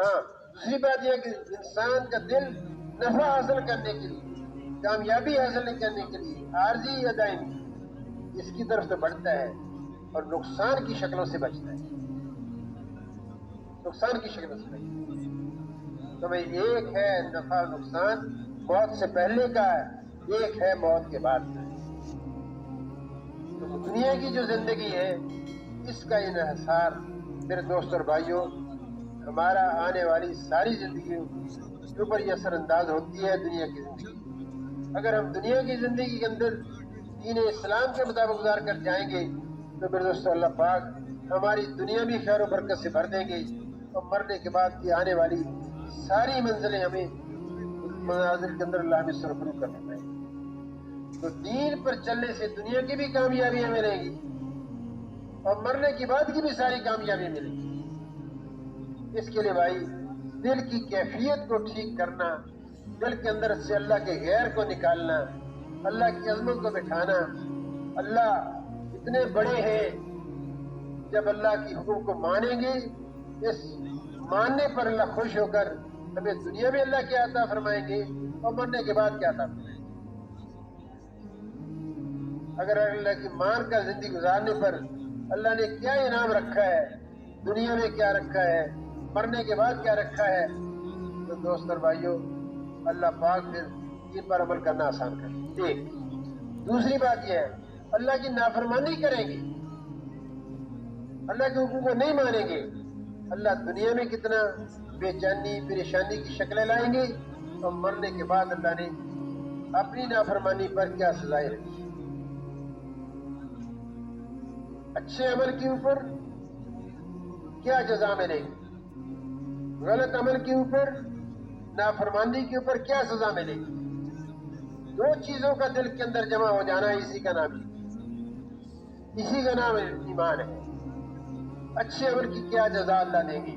ہاں دوسری بات یہ کہ انسان کا دل نفع حاصل کرنے کے لیے، کامیابی حاصل کرنے کے لیے عارضی یا دائمی اس کی طرف سے بڑھتا ہے اور نقصان کی شکلوں سے بچتا ہے، نقصان کی شکلوں سے بچتا ہے۔ تو بھئی ایک ہے نفع و نقصان موت سے پہلے کا ہے، ایک ہے موت کے بعد کا۔ تو دنیا کی جو زندگی ہے اس کا انحصار میرے دوست اور بھائیوں ہمارا آنے والی ساری زندگیوں کے اوپر یہ اثر انداز ہوتی ہے دنیا کی زندگی۔ اگر ہم دنیا کی زندگی کے اندر دین اسلام کے مطابق گزار کر جائیں گے تو میرے دوستو اللہ پاک ہماری دنیا بھی خیر و برکت سے بھر دیں گے، اور مرنے کے بعد کی آنے والی ساری منزلیں ہمیں مناظر کے اندر اللہ ہمیں سرخرو کر دیتا ہے۔ تو دین پر چلنے سے دنیا کی بھی کامیابیاں ملیں گی اور مرنے کے بعد کی بھی ساری کامیابی ملیں گی۔ اس کے لیے بھائی دل کی کیفیت کو ٹھیک کرنا، دل کے اندر سے اللہ کے غیر کو نکالنا، اللہ کی عظمت کو بٹھانا، اللہ اتنے بڑے ہیں، جب اللہ کی حکم کو مانیں گے اس ماننے پر اللہ خوش ہو کر ہمیں دنیا میں اللہ کیا عطا فرمائیں گے اور مرنے کے بعد کیا عطا فرمائیں گے۔ اگر اللہ کی مان کا زندگی گزارنے پر اللہ نے کیا انعام رکھا ہے، دنیا میں کیا رکھا ہے، مرنے کے بعد کیا رکھا ہے، تو دوست اور بھائیوں اللہ پاک پھر ان پر عمل کرنا آسان کرے۔ ایک دوسری بات یہ ہے اللہ کی نافرمانی کریں گے، اللہ کے حکم کو نہیں مانیں گے، اللہ دنیا میں کتنا بے چینی پریشانی کی شکلیں لائیں گے، اور مرنے کے بعد اللہ نے اپنی نافرمانی پر کیا سزائیں رکھی۔ اچھے عمل کے اوپر کیا جزا ملے گی، غلط عمل کے اوپر نافرمانی کے اوپر کیا سزا ملے گی۔ دو چیزوں کا دل کے اندر جمع ہو جانا اسی کا نام اسی کا نام ایمان ہے۔ اچھے عمل کی کیا جزا اللہ دیں گے۔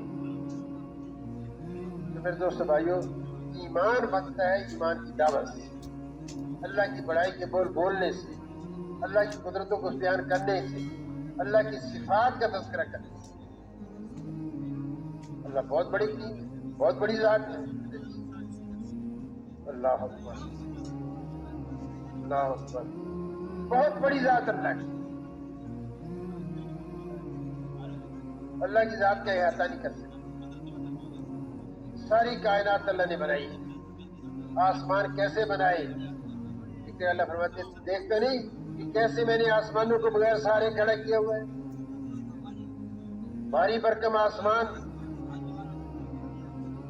تو میرے دوست بھائیوں ایمان بنتا ہے ایمان کی دعوت سے، اللہ کی بڑائی کے بول بولنے سے، اللہ کی قدرتوں کو بیان کرنے سے، اللہ کی صفات کا تذکرہ کرنے سے۔ اللہ بہت بڑی چیز، بہت بڑی ذات ہے۔ اللہ اکبر، اللہ اکبر، بہت بڑی ذات اللہ کی۔ اللہ کی ذات کا احاطہ نہیں کر سکتے۔ ساری کائنات اللہ نے بنائی ہے۔ آسمان کیسے بنائے، کہ اللہ فرماتے دیکھتے نہیں کہ کیسے میں نے آسمانوں کو بغیر سہارے کھڑا کیا ہوا ہے۔ بھاری بھرکم آسمان،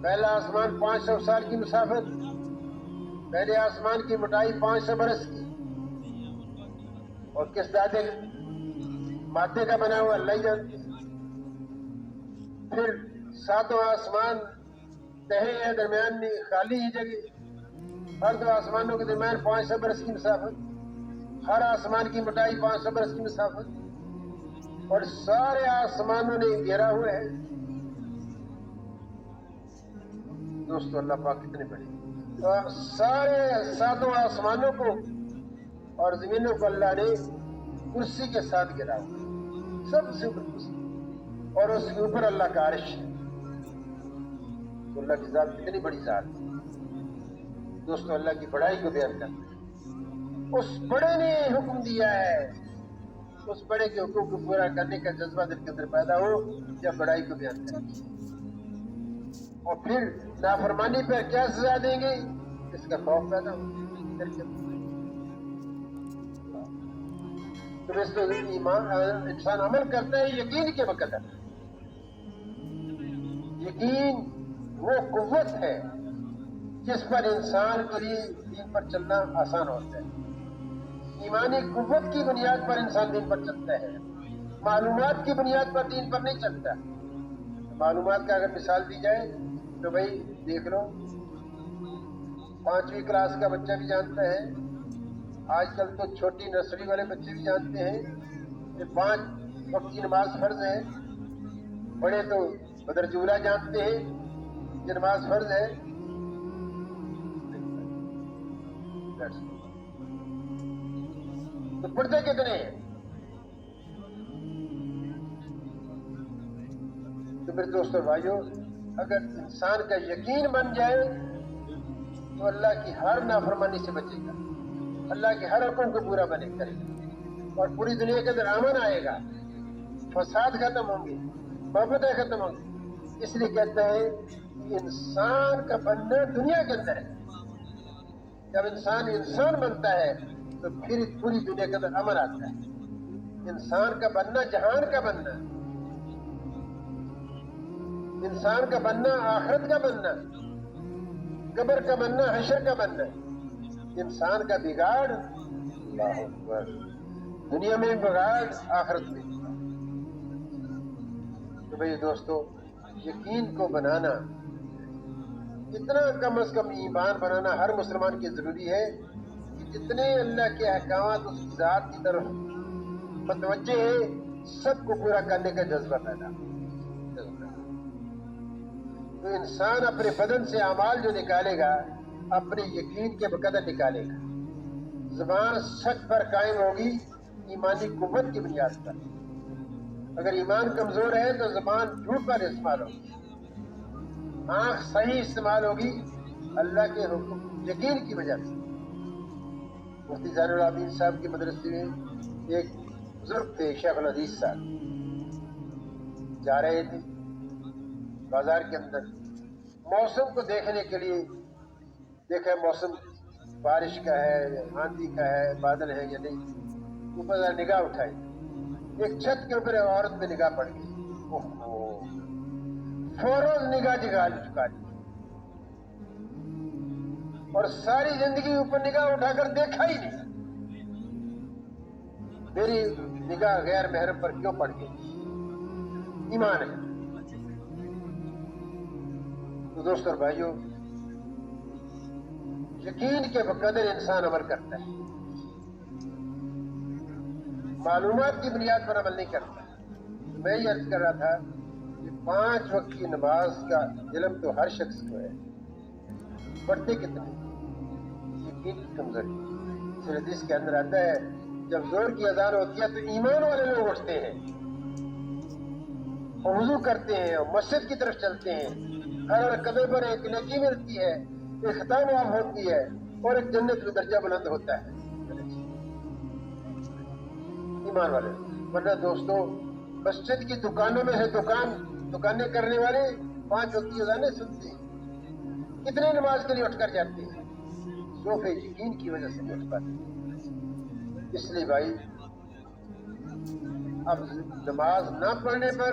پہلا آسمان 500 سال کی مسافت، پہلے آسمان کی موٹائی 500 برس کی، اور کس دادے مادے کا بنا ہوا اللہ ہی جانتے۔ پھر ساتوں آسمان تہے ہیں، درمیان میں خالی ہی جگہ، ہر دو آسمانوں کے درمیان 500 برس کی مسافت، ہر آسمان کی موٹائی 500 برس کی مسافت، اور سارے آسمانوں نے گھیرا ہوئے ہیں۔ دوستو اللہ پاک کتنے بڑے، سارے ساتوں آسمانوں کو اور زمینوں کو اللہ نے کرسی کے ساتھ گھیرا ہوا، سب سے اوپر کرسی، اور اس کے اوپر اللہ کا عرش ہے۔ تو اللہ کی ذات کتنی بڑی ذات ہے۔ دوستو اللہ کی بڑائی کو بیان کرنا ہے۔ اس بڑے نے حکم دیا ہے، اس بڑے کے حکم کو پورا کرنے کا جذبہ دل کے اندر پیدا ہو جب بڑائی کو بیان کریں۔ اور پھر نافرمانی پر کیا سزا دیں گے اس کا خوف پیدا ہو دل کے اندر۔ تو اس پہ انسان عمل کرتا ہے یقین کے وقت ہے۔ یقین وہ قوت ہے جس پر انسان کے لیے دین پر چلنا آسان ہوتا ہے۔ ایمانی قوت کی بنیاد پر انسان دین پر چلتا ہے، معلومات کی بنیاد پر دین پر نہیں چلتا۔ معلومات کا اگر مثال دی جائے تو بھائی دیکھ لو، 5ویں کلاس کا بچہ بھی جانتا ہے، آج کل تو چھوٹی نرسری والے بچے بھی جانتے ہیں کہ 5 وقت کی نماز فرض ہے۔ بڑے تو بدرجہ اولیٰ جانتے ہیں کہ نماز فرض ہے۔ تو پڑھتے کتنے ہیں؟ تو میرے دوستوں بھائیوں اگر انسان کا یقین بن جائے تو اللہ کی ہر نافرمانی سے بچے گا، اللہ کے ہر حکم کو پورا کرے گا، اور پوری دنیا کے اندر امن آئے گا، فساد ختم ہوں گے، محبتیں ختم ہوں گی۔ اس لیے کہتا ہے کہ انسان کا بننا دنیا کے اندر ہے۔ جب انسان انسان بنتا ہے تو پھر پوری دنیا کے اندر امن آتا ہے۔ انسان کا بننا جہان کا بننا، انسان کا بننا آخرت کا بننا، قبر کا بننا حشر کا بننا۔ انسان کا بگاڑ اللہ اکبر، دنیا میں بگاڑ آخرت میں۔ تو بھئی دوستو، یقین کو بنانا، اتنا کم از کم ایمان بنانا ہر مسلمان کی ضروری ہے کہ جتنے اللہ کے احکامات اس کی ذات کی طرف متوجہ ہے، سب کو پورا کرنے کا جذبہ پیدا۔ تو انسان اپنے بدن سے اعمال جو نکالے گا اپنے یقین کے بقدر نکالے گا۔ زبان سچ پر قائم ہوگی ایمانی قوت کی بنیاد پر۔ اگر ایمان کمزور ہے تو زبان جھوٹ پر استعمال ہوگی، آنکھ صحیح استعمال ہوگی اللہ کے حکم یقین کی وجہ سے۔ مفتی زین العابدین صاحب کے مدرسے میں ایک بزرگ تھے، شیخ الحدیث صاحب، جا رہے تھے بازار کے اندر، موسم کو دیکھنے کے لیے دیکھا موسم بارش کا ہے، آندھی کا ہے، بادل ہے یا نہیں، اوپر نگاہ اٹھائی، ایک چھت کے اوپر عورت پہ نگاہ پڑ گئی، فوراً نگاہ چکا لی اور ساری زندگی اوپر نگاہ اٹھا کر دیکھا ہی نہیں، میری نگاہ غیر محرم پر کیوں پڑ گئی؟ ایمان ہے۔ تو دوستو اور بھائیو، یقین کے بقدر انسان عمل کرتا ہے، معلومات کی بنیاد پر عمل نہیں کرتا۔ میں یہ عرض کر رہا تھا کہ 5 وقت کی نماز کا علم تو ہر شخص کو ہے، پڑھتے کتنے؟ یقین کی کمزوری۔ اس حدیث کے اندر آتا ہے جب زور کی اذان ہوتی ہے تو ایمان والے لوگ اٹھتے ہیں اور وضو کرتے ہیں اور مسجد کی طرف چلتے ہیں، ہر قدم پر ایک نیکی ملتی ہے، ایک خطا معاف ہوتی ہے اور ایک جنت میں درجہ بلند ہوتا ہے، ایمان والے۔ ورنہ دوستو، مسجد کی دکانوں میں سے دکانیں کرنے والے 5 وقت کی اذانیں سنتے ہیں، کتنے نماز کے لیے اٹھ کر جاتے ہیں، صوفے یقین کی وجہ سے نہیں اٹھ پاتے۔ اس لیے بھائی، اب نماز نہ پڑھنے پر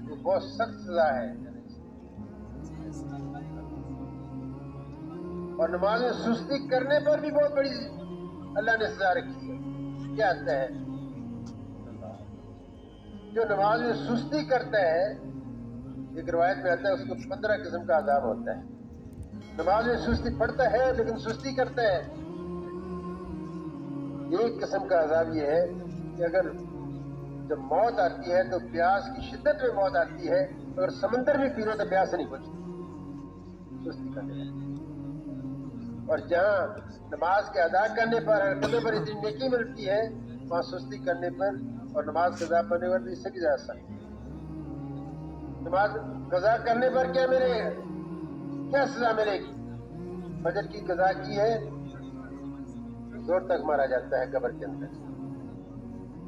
تو بہت سخت سزا ہے، اور نماز میں سستی کرنے پر بھی بہت بڑی اللہ نے سزا رکھی ہے۔ کیا آتا ہے؟ جو نماز میں سستی کرتا ہے، ایک روایت میں آتا ہے اس کو 15 قسم کا عذاب ہوتا ہے۔ نماز میں سستی پڑھتا ہے لیکن سستی کرتا ہے، ایک قسم کا عذاب یہ ہے کہ اگر جب موت آتی ہے تو پیاس کی شدت میں موت آتی ہے، اگر سمندر بھی پی لو تو پیاس نہیں بجھتی، سستی کرنے لگتی۔ اور جہاں نماز کے ادا کرنے پر ہر قدم پر اتنی نیکی ملتی ہے، وہاں سستی کرنے پر اور نماز قضا پڑھنے پر اس سے بھی زیادہ سخت۔ نماز قضا کرنے پر کیا ملے گا؟ کیا سزا ملے گی؟ فجر کی قضا کی ہے، زور تک مارا جاتا ہے قبر کے اندر،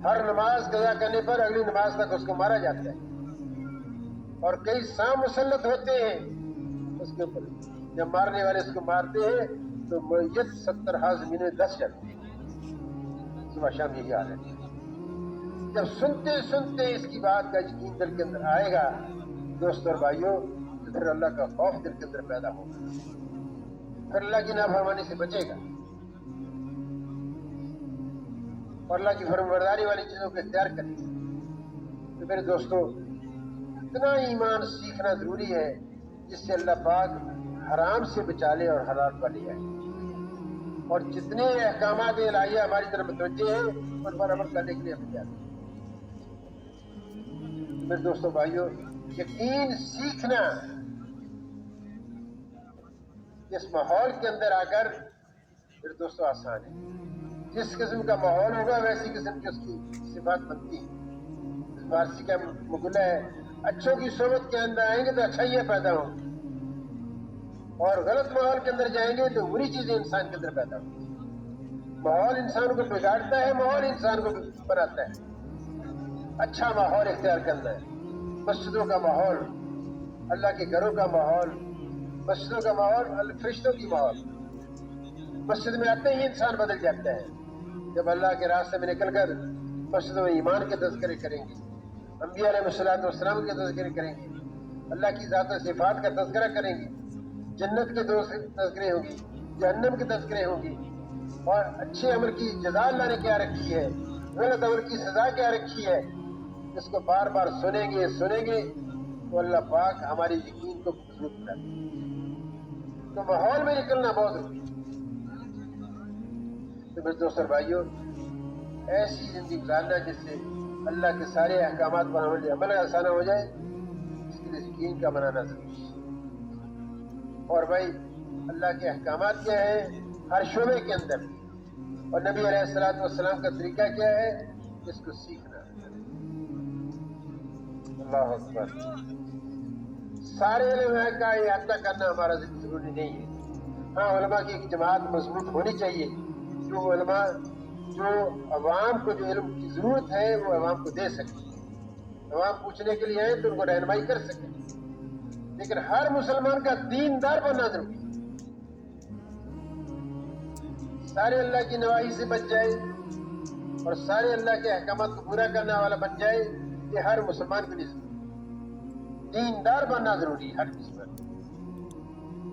ہر نماز قضا کرنے پر اگلی نماز تک اس کو مارا جاتا ہے، اور کئی سام مسلط ہوتے ہیں اس کے اوپر، جب مارنے والے اس کو مارتے ہیں تو میت 70 ہاتھ زمین میں دس جاتے ہیں، صبح شام یہی حال ہے۔ جب سنتے سنتے اس کی بات کا یقین دل کے اندر آئے گا دوستو اور بھائیوں، تو پھر اللہ کا خوف دل کے اندر پیدا ہوگا، پھر اللہ کی نافرمانی سے بچے گا اور اللہ کی فرمانبرداری والی چیزوں کو اختیار کرے گا۔ تو میرے دوستو، اتنا ایمان سیکھنا ضروری ہے جس سے اللہ پاک حرام سے بچا لے اور حلال پر لے آئے، اور جتنے احکامات الہیہ ہماری طرف متوجہ ہیں ان پر عمل کرنے کے لیے ہمیں تیار ہے۔ میرے دوستو بھائیو، یقین سیکھنا اس ماحول کے اندر آ کر میرے دوستو آسان ہے۔ جس قسم کا ماحول ہوگا ویسی قسم کی اس کی صفات بنتی ہے۔ فارسی کا مقولہ ہے اچھوں کی صحبت کے اندر آئیں گے تو اچھائیاں پیدا ہوں گی، اور غلط ماحول کے اندر جائیں گے تو بری چیزیں انسان کے اندر پیدا ہوں گی۔ ماحول انسان کو بگاڑتا ہے، ماحول انسان کو بناتا ہے۔ اچھا ماحول اختیار کرنا ہے، مسجدوں کا ماحول، اللہ کے گھروں کا ماحول، مسجدوں کا ماحول، فرشتوں کی ماحول۔ مسجد میں آتے ہی انسان بدل جاتا ہے جب اللہ کے راستے میں نکل کر مسجدوں میں ایمان کے تذکرے کریں گے، انبیاء علیہ السلام کے تذکرے کریں گے، اللہ کی ذات و صفات کا تذکرہ کریں گے، جنت کے تذکرے ہوں گی، جہنم کے تذکرے ہوں گی، اور اچھے عمل کی جزا اللہ نے کیا رکھی ہے، غلط عمل کی سزا کیا رکھی ہے، اس کو بار بار سنیں گے تو اللہ پاک ہماری یقین کو مضبوط کرے۔ تو ماحول میں نکلنا بہت ضروری ہے۔ تو میرے دوست اور بھائیوں، ایسی زندگی گزارنا جس سے اللہ کے سارے احکامات پر عمل آسان ہو جائے، اس کے لیے یقین کا بنانا ضروری ہے۔ اور بھائی اللہ کے احکامات کیا ہیں ہر شعبے کے اندر، اور نبی علیہ السلام کا طریقہ کیا ہے، اس کو سیکھنا۔ اللہ اکبر۔ سارے علم کا احاطہ کرنا ہمارا ضروری نہیں ہے۔ ہاں، علماء کی ایک جماعت مضبوط ہونی چاہیے، جو علماء جو عوام کو جو علم کی ضرورت ہے وہ عوام کو دے سکے، عوام پوچھنے کے لیے آئے تو ان کو رہنمائی کر سکے۔ لیکن ہر مسلمان کا دیندار بننا ضروری ہے، سارے اللہ کی نواہی سے بچ جائے اور سارے اللہ کے احکامات کو پورا کرنے والا بن جائے، یہ ہر مسلمان کے لیے ضروری ہے۔ دیندار بننا ضروری ہے ہر مسلمان۔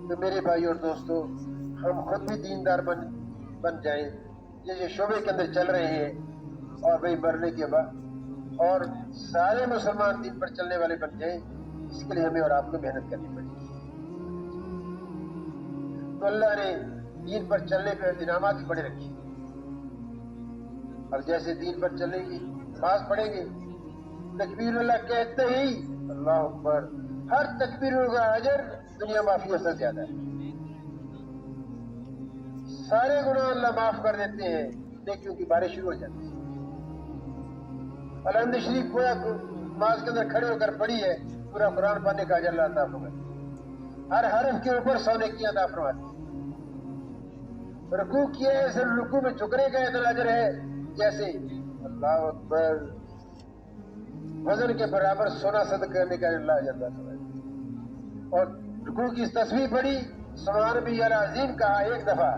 تو میرے بھائی اور دوستو، ہم خود بھی دیندار بن جائیں، یہ شعبے کے اندر چل رہے ہیں، اور بھائی مرنے کے بعد اور سارے مسلمان دین پر چلنے والے بن جائیں، اس کے لیے ہمیں اور آپ کو محنت کرنی پڑے گی۔ تو اللہ نے دین پر چلنے پہ انعامات ہی بڑے رکھے، اور جیسے دین پر چلیں گے، نماز پڑھیں گے، تکبیر اللہ کہتے ہی اللہ اکبر، ہر تکبیر کا اجر دنیا معافیہ سے زیادہ ہے۔ سارے گناہ اللہ معاف کر دیتے ہیں، نیکیوں کی بارش شروع ہو جاتی ہے۔ الحمد شریف پورا نماز کے اندر کھڑے ہو کر پڑھی ہے، پورا قرآن پڑھنے کا اجر اللہ عطا فرماتا ہے، ہر حرف کے اوپر 100 نیکیاں عطا فرماتی ہے۔ رکوع کیا ہے، صرف رکوع میں جھکنے کا اتنا اجر ہے جیسے اللہ اکبر وزن کے برابر سونا صدقہ کرنے کا اللہ اجر عطا فرماتا ہے۔ اور رکوع کی تسبیح پڑھی، سبحان ربی العظیم کہا ایک دفعہ،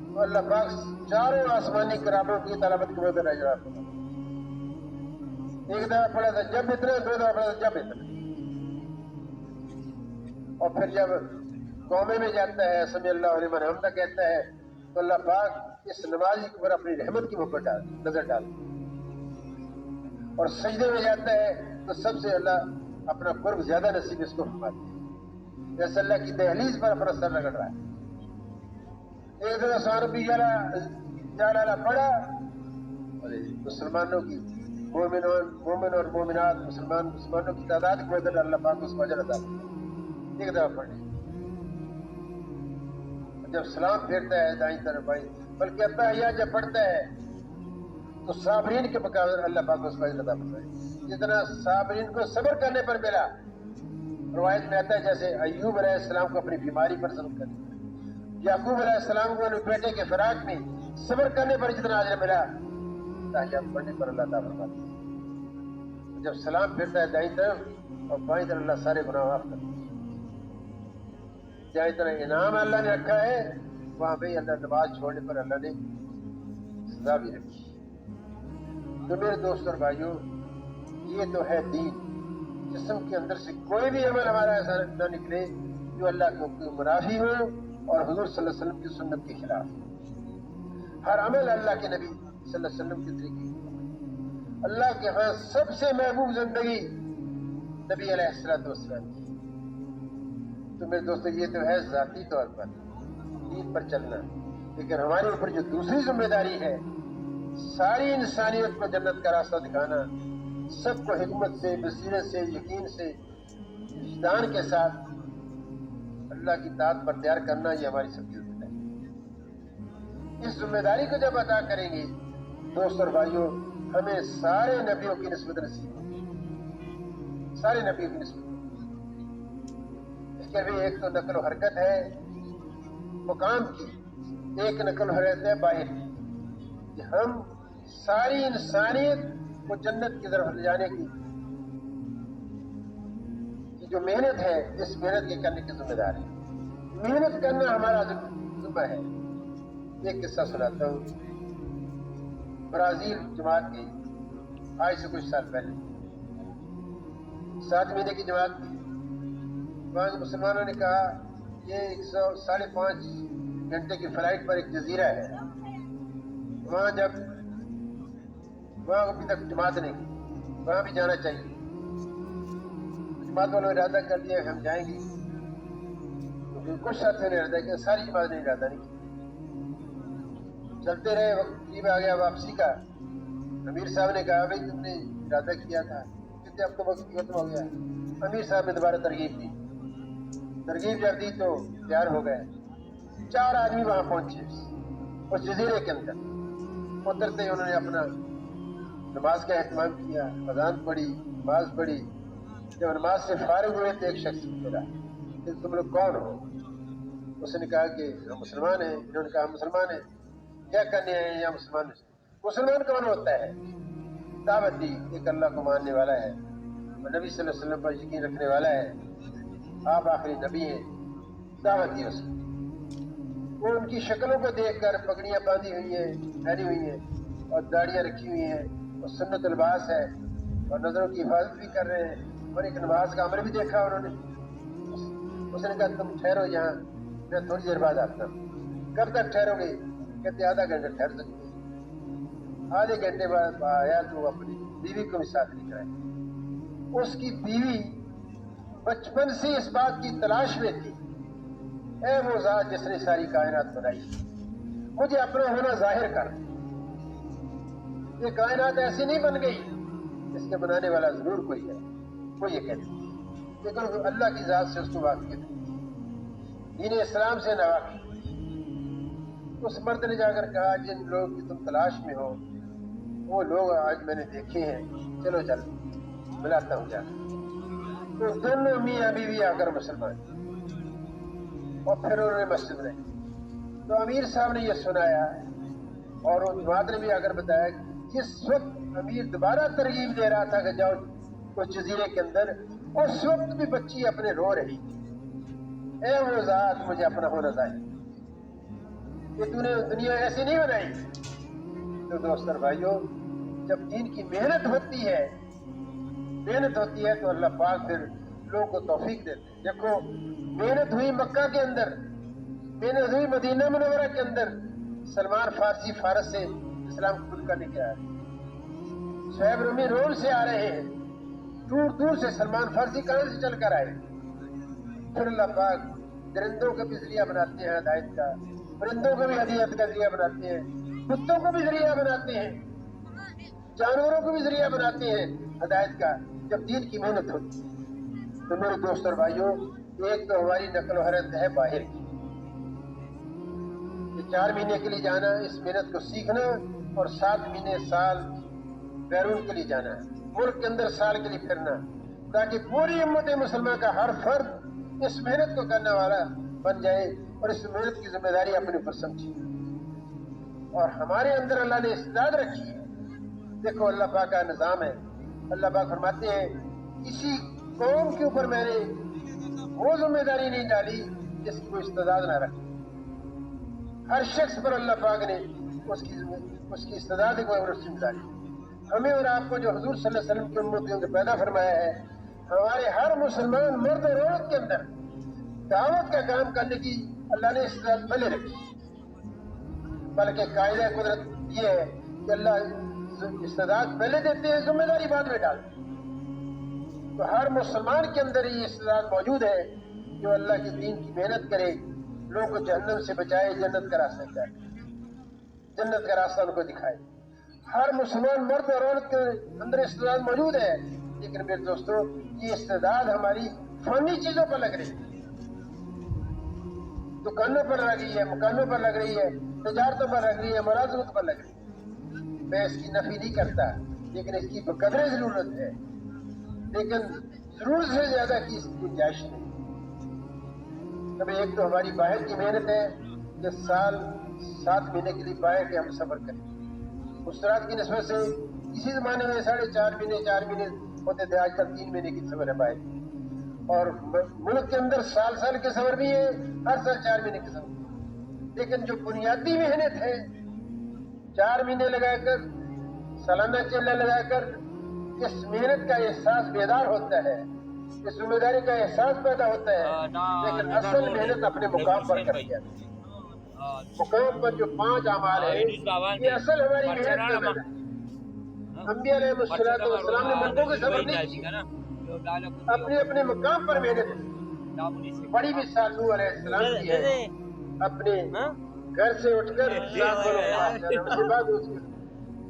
تو اللہ پاک چاروں آسمانی کراموں کی تلاوت کے بدلے اجر عطا فرماتا ہے۔ ایک دفعہ پڑھا تھا جب اتنا، دو دفعہ پڑھا تھا جب اتنا، اور پھر جب قومے میں جاتا ہے سمع اللہ لمن حمدہ کہتا ہے، تو اللہ پاک اس نمازی کے اوپر اپنی رحمت کی محبت نظر ڈالتا ہے، اور سجدے میں جاتا ہے تو سب سے اللہ اپنا قرب زیادہ نصیب اس کو فرماتا ہے، جیسے اللہ کی دہلیز پر اپنا سر رگڑ رہا ہے۔ ایک دفعہ سبحان ربی الاعلیٰ پڑھا، اور مسلمانوں کی مومن اور مومنات مسلمانوں کی تعداد کی وجہ سے اللہ پاک اس کو اجر عطا کرتا ہے۔ ایک دفعہ پڑھے، جب سلام پھیرتا ہے دائیں طرف بائیں، بلکہ اتحیات جب پڑھتا ہے تو صابرین کے مقابلے اللہ پاک اس کو اجر عطا کرتا ہے، جتنا صابرین کو صبر کرنے پر ملا۔ روایت میں آتا ہے جیسے ایوب علیہ السلام کو اپنی بیماری پر صبر کرنے پر، یعقوب علیہ السلام کو اپنے بیٹے کے فراق میں صبر کرنے پر جتنا اجر ملا، تحیات پڑھنے پر اللہ تعالیٰ فرماتا ہے جب سلام پھرتا ہے دائیں طرف اور بائیں طرف اللہ سارے گناہ معاف کرتا ہے۔ جہاں طرح انعام اللہ نے رکھا ہے، وہاں بھی اللہ نماز چھوڑنے پر اللہ نے سزا بھی رکھی۔ تو میرے دوست اور بھائیوں، یہ تو ہے دین۔ جسم کے اندر سے کوئی بھی عمل ہمارا ایسا نہ نکلے جو اللہ کو منافی ہو اور حضور صلی اللہ علیہ وسلم کی سنت کے خلاف۔ ہر عمل اللہ کے نبی صلی اللہ علیہ وسلم کے طریقے، اللہ کے ہاں سب سے محبوب زندگی نبی علیہ السلام کی۔ تو میرے دوستو، یہ تو ہے ذاتی طور پر دین پر چلنا، لیکن ہمارے اوپر جو دوسری ذمہ داری ہے، ساری انسانیت کو جنت کا راستہ دکھانا، سب کو حکمت سے، بصیرت سے، یقین سے، وجدان کے ساتھ اللہ کی اطاعت پر تیار کرنا، یہ ہماری سب کی ذمہ داری ہے۔ اس ذمہ داری کو جب ادا کریں گے دوست اور بھائیوں، ہمیں سارے نبیوں کی نسبت نصیب ہوگی، سارے نبی کی نسبت. اس کے بھی ایک تو نقل و حرکت ہے مقام کی، ایک نقل و حرکت ہے باہر کی، کہ ہم ساری انسانیت کو جنت کی طرف لے جانے کی جو محنت ہے، اس محنت کے کرنے کی ذمہ دار ہے. محنت کرنا ہمارا ذمہ ہے. ایک قصہ سناتا ہوں. برازیل جماعت کی آج سے کچھ سال پہلے 7 مہینے کی جماعت تھی. وہاں کے مسلمانوں نے کہا یہ 5.5 گھنٹے کی فلائٹ پر ایک جزیرہ ہے، وہاں ابھی تک جماعت نہیں کی، وہاں بھی جانا چاہیے. جماعت والوں نے ارادہ کر لیا ہم جائیں گے. کچھ ساتھیوں نے ارادہ کیا، ساری جماعت نے ارادہ نہیں کیا. چلتے رہے، وقت قریب آ گیا واپسی کا. امیر صاحب نے کہا بھائی تم نے ارادہ کیا تھا، کتنے اب تو وقت ختم ہو گیا. امیر صاحب نے دوبارہ ترغیب دی جب دی تو تیار ہو گئے. 4 آدمی وہاں پہنچے اس جزیرے کے اندر. اترتے انہوں نے اپنا نماز کا اہتمام کیا، اذان پڑھی، نماز پڑھی. جب نماز سے فارغ ہوئے تو ایک شخص ملا کہ تم لوگ کون ہو؟ اس نے کہا کہ ہم مسلمان ہیں. انہوں نے کہا ہم مسلمان ہیں، کیا کرنے آئے ہیں؟ یا مسلمان کون ہوتا ہے؟ دعوت دی، ایک اللہ کو ماننے والا ہے اور نبی صلی اللہ علیہ وسلم پر یقین رکھنے والا ہے، آپ آخری نبی ہیں. دعوت دی اس کو. وہ ان کی شکلوں کو دیکھ کر پگڑیاں باندھی ہوئی ہیں، پہنی ہوئی ہیں اور داڑیاں رکھی ہوئی ہیں اور سنت الباس ہے اور نظروں کی حفاظت بھی کر رہے ہیں اور ایک نماز کا عمل بھی دیکھا انہوں نے. اس نے کہا تم ٹھہرو یہاں، میں تھوڑی دیر بعد آتا ہوں. کب تک ٹھہرو گے؟ کہتے آدھا گھنٹہ ٹھہر سکتے. آدھے گھنٹے بعد آیا تو اپنی بیوی کو بھی ساتھ لے کر آیا. اس کی بیوی بچپن سے اس بات کی تلاش میں تھی، اے وہ ذات جس نے ساری کائنات بنائی، مجھے اپنا ہونا ظاہر کر. یہ کائنات ایسی نہیں بن گئی، اس کے بنانے والا ضرور کوئی ہے. وہ یہ کہتے لیکن وہ اللہ کی ذات سے اس کو واقف تھی، دین اسلام سے نہ واقف. اس مرد نے جا کر کہا جن لوگ کی تم تلاش میں ہو وہ لوگ آج میں نے دیکھے ہیں، چلو ملاتا ہوں جا. تو دونوں میاں بیوی آ کر مسلمان اور پھر انہوں نے مسجد میں. تو امیر صاحب نے یہ سنایا اور ان جماعت نے بھی آ کر بتایا کہ جس وقت امیر دوبارہ ترغیب دے رہا تھا کہ جاؤ اس جزیرے کے اندر، اس وقت بھی بچی اپنے رو رہی، اے وہ ذات مجھے اپنا ہونا ظاہر کہ تو نے دنیا ایسی نہیں بنائی. تو دوست اور بھائیوں، جب دین کی محنت ہوتی ہے تو اللہ پاک پھر لوگوں کو توفیق دیتے ہیں. دیکھو محنت ہوئی مکہ کے اندر، محنت ہوئی مدینہ منورہ کے اندر. سلمان فارسی فارس سے اسلام قبول کرنے کے آئے، شعیب رومی روم سے آ رہے ہیں، دور دور سے. سلمان فارسی کہاں سے چل کر آئے؟ پھر اللہ پاک درندوں کو بھی ذریعہ بناتے ہیں ہدایت کا، پرندوں کو بھی ہدایت کا ذریعہ بناتے ہیں، کتوں کو بھی ذریعہ بناتے ہیں، جانوروں کو بھی ذریعہ بناتے ہیں ہدایت کا جب دین کی محنت ہوتی ہے. تو میرے دوست اور بھائیوں، ایک تو ہماری نقل و حرکت ہے باہر کی، یہ 4 مہینے کے لیے جانا، اس محنت کو سیکھنا، اور 7 مہینے سال بیرون کے لیے جانا، ملک کے اندر سال کے لیے پھرنا، تاکہ پوری امت مسلمہ کا ہر فرد اس محنت کو کرنے والا بن جائے اور اس محنت کی ذمہ داری اپنے اوپر سمجھے. اور ہمارے اندر اللہ نے استعداد رکھی ہے. دیکھو اللہ پاک کا نظام ہے. اللہ پاک فرماتے ہیں کسی قوم کے اوپر میں نے وہ ذمہ داری نہیں ڈالی جس کی کوئی استعداد نہ رکھے. ہر شخص پر اللہ پاک نے اس کی استعداد کو ذمہ داری. ہمیں اور آپ کو جو حضور صلی اللہ علیہ وسلم کی امت کے اندر پیدا فرمایا ہے، ہمارے ہر مسلمان مرد اور عورت کے اندر دعوت کا کام کرنے کی اللہ نے استعداد پہلے رکھی. بلکہ قاعدہ قدرت یہ ہے کہ اللہ استعداد پہلے دیتے ہیں، ذمہ داری بعد میں ڈالتے ہیں. تو ہر مسلمان کے اندر یہ استعداد موجود ہے جو اللہ کے دین کی محنت کرے، لوگوں کو جہنم سے بچائے، جنت کا راستہ دکھائے، جنت کا راستہ ان کو دکھائے. ہر مسلمان مرد اور عورت کے اندر استعداد موجود ہے، لیکن میرے دوستوں یہ استعداد ہماری فانی چیزوں پر لگ رہی ہے، دکانوں پر لگ رہی ہے، مکانوں پر لگ رہی ہے، تجارتوں پر لگ رہی ہے، ملازمت پر لگ رہی ہے. میں اس کی نفی نہیں کرتا، لیکن اس کی بقدر ضرورت ہے. لیکن ضرورت سے زیادہ کی اس کی گنجائش نہیں. کبھی ایک تو ہماری باہر کی محنت ہے کہ سال 7 مہینے کے لیے باہر کے ہم سفر کریں. مسترات کی نسبت سے کسی زمانے میں 4.5 مہینے ہوتے تھے، آج کل 3 مہینے کی سفر ہے باہر. اور ملک کے اندر سال کے سفر بھی ہے، ہر سال 4 مہینے کے سفر. لیکن جو بنیادی محنت ہے 4 مہینے لگا کر، سالانہ چلہ لگا کر، اس محنت کا احساس بیدار ہوتا ہے، اس ذمہ داری کا احساس پیدا ہوتا ہے. لیکن اصل محنت اپنے مقام پر کر دیا. مقام پر جو 5 اعمال ہیں یہ اصل ہماری محنت کا محنت ہے. انبیاء علیہ السلام نے ملکوں کے سفر نہیں کیے، اپنے اپنے مقام پر محنت کی. بڑی مثال نوح علیہ السلام کی ہے، اپنے گھر سے اٹھ کر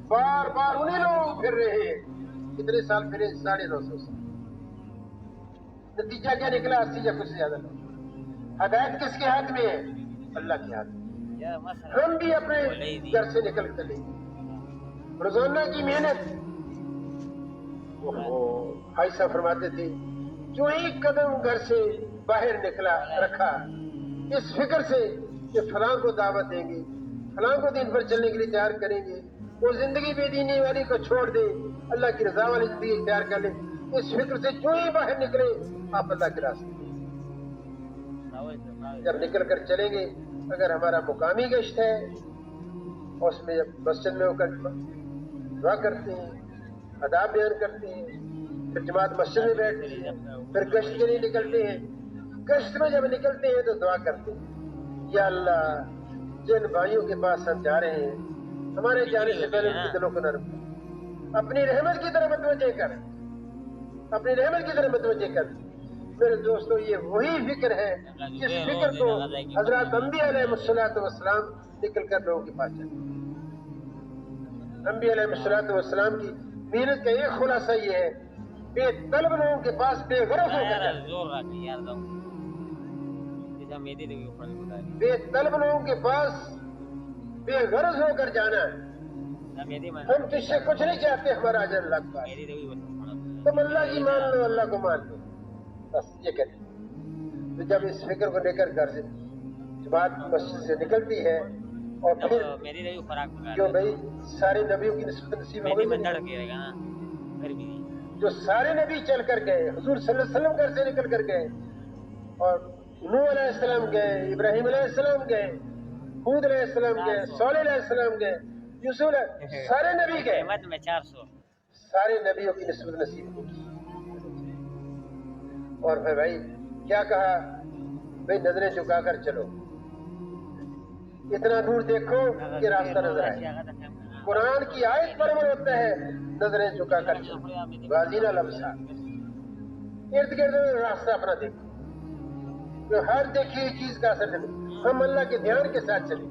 بار بار انہیں لوگ پھر رہے ہیں. کتنے سال پھرے؟ 950 سال. نتیجہ کیا نکلا؟ 80 یا کچھ زیادہ لوگ. ہدایت کس کے ہاتھ میں ہے؟ اللہ کے ہاتھ میں. ہم بھی اپنے گھر سے نکل کر لیں گے. روزانہ کی محنت. بھائی صاحب فرماتے تھے جو ایک قدم گھر سے باہر نکلا رکھا اس فکر سے کہ فلاں کو دعوت دیں گے، فلاں کو دین پر چلنے کے لیے تیار کریں گے، وہ زندگی بے دینی والی کو چھوڑ دے، اللہ کی رضا والی زندگی اختیار کر لے، اس فکر سے جو ہی باہر نکلے آپ اللہ کے راستے. جب نکل کر چلیں گے، اگر ہمارا مقامی گشت ہے اس میں جب مسجد میں ہو کر دعا کرتے ہیں، آداب بیان کرتے ہیں، پھر جماعت مسجد میں بیٹھتی ہے، پھر گشت کے لیے نکلتے ہیں. گشت میں جب نکلتے ہیں تو دعا کرتے ہیں، یا اللہ جن بھائیوں کے پاس ہم جا رہے ہیں ہمارے جانے سے پہلے ان کے دلوں کو نرم کر، اپنی رحمت کی طرف متوجہ کر، اپنی رحمت کی طرف متوجہ کر. میرے دوستو یہ وہی فکر ہے جس فکر کو حضرات انبیاء علیہ السلام نکل کر لوگوں کے پاس چلے. انبیاء علیہ السلام کی محنت کا ایک خلاصہ یہ ہے، بے طلب لوگوں کے پاس بے غرض ہو کر جانا. بے طلب لوگوں کے پاس بے غرض ہو کر جانا. ہم تجھ سے کچھ نہیں چاہتے، ہمارا اجر اللہ کے پاس. تم اللہ کی مان لو، اللہ کو مان لو، بس یہ کہتے. تو جب اس فکر کو لے کر گھر سے جماعت مسجد سے نکلتی ہے اور پھر جو بھائی سارے نبیوں کی نسبت نصیب ہو گئی، جو سارے نبی چل کر گئے، حضور صلی اللہ علیہ وسلم گھر سے نکل کر گئے، اور نوح علیہ السلام گئے، ابراہیم علیہ السلام گئے، ہود علیہ السلام گئے، صالح علیہ السلام گئے، یوسف علیہ، سارے نبی گئے. سارے نبیوں کی نسبت نصیب ہوگی. اور پھر بھائی کیا کہا؟ بھائی نظریں جھکا کر چلو، اتنا دور دیکھو کہ راستہ نظر آئے. قرآن کی آیت پر عمل ہوتا ہے، نظریں جھکا کر چلو، غازین الابصار. ارد گرد راستہ اپنا دیکھو، تو ہر دیکھی ہوئی چیز کا اثر نہیں. ہم اللہ کے دھیان کے ساتھ چلیں.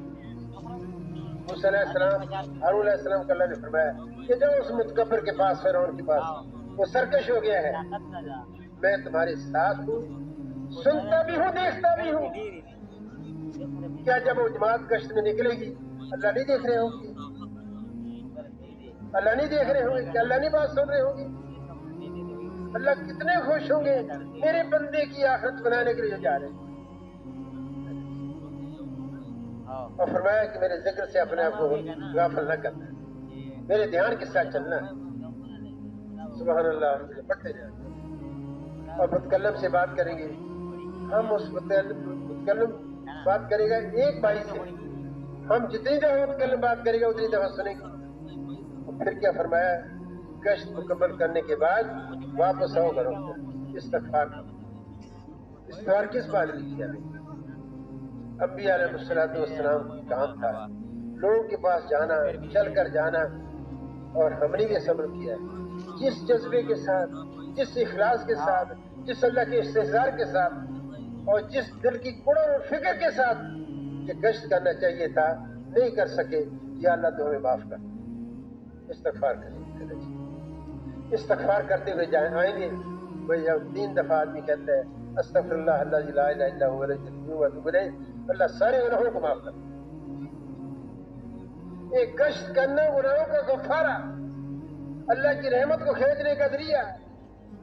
موسیٰ علیہ السلام، ہارون علیہ السلام کو اللہ نے فرمایا کہ جاؤ اس متکبر کے پاس، فرعون کے پاس، وہ سرکش ہو گیا ہے، میں تمہارے ساتھ ہوں، سنتا بھی ہوں، دیکھتا بھی ہوں. کیا جب وہ جماعت گشت میں نکلے گی اللہ نہیں دیکھ رہے ہوں گے؟ اللہ نہیں دیکھ رہے ہوں گے؟ کیا اللہ نہیں بات سن رہے ہوں گے؟ اللہ کتنے خوش ہوں گے میرے بندے کی آخرت بنانے کے لیے جا رہے ہیں. اور فرمایا کہ میرے ذکر سے اپنے آپ کو غافل نہ کرنا، میرے دھیان کے ساتھ چلنا. سبحان اللہ. پڑھتے جائیں اور متکلم سے بات کریں گے. ہم اس متکلم بات کرے گا ایک بھائی سے، ہم جتنی دفعہ متکلم بات کرے گا اتنی دفعہ سنیں گے. اور پھر کیا فرمایا؟ گشت مکمل کرنے کے بعد واپس آؤ گھروں سے، استغفار کرو. استغفار کس بات کی کیا؟ انبیاء علیہ السلام کا کام تھا لوگوں کے پاس جانا، چل کر جانا. اور ہم نے یہ صبر کیا ہے جس جذبے کے ساتھ، جس اخلاص کے ساتھ، جس اللہ کے استحضار کے ساتھ، اور جس دل کی قڑن اور فکر کے ساتھ کہ گشت کرنا چاہیے تھا نہیں کر سکے، یا اللہ تو ہمیں معاف کر. استغفار کریں. استغفار کرتے ہوئے آئیں گے. بھئی جب 3 دفعہ آدمی کہتا ہے استغفر اللہ الذی لا الہ الا هو واتوب الیہ، اللہ سارے گناہوں کو معاف کر. ایک گشت کرنا گناہوں کا کفارہ، اللہ کی رحمت کو کھینچنے کا ذریعہ.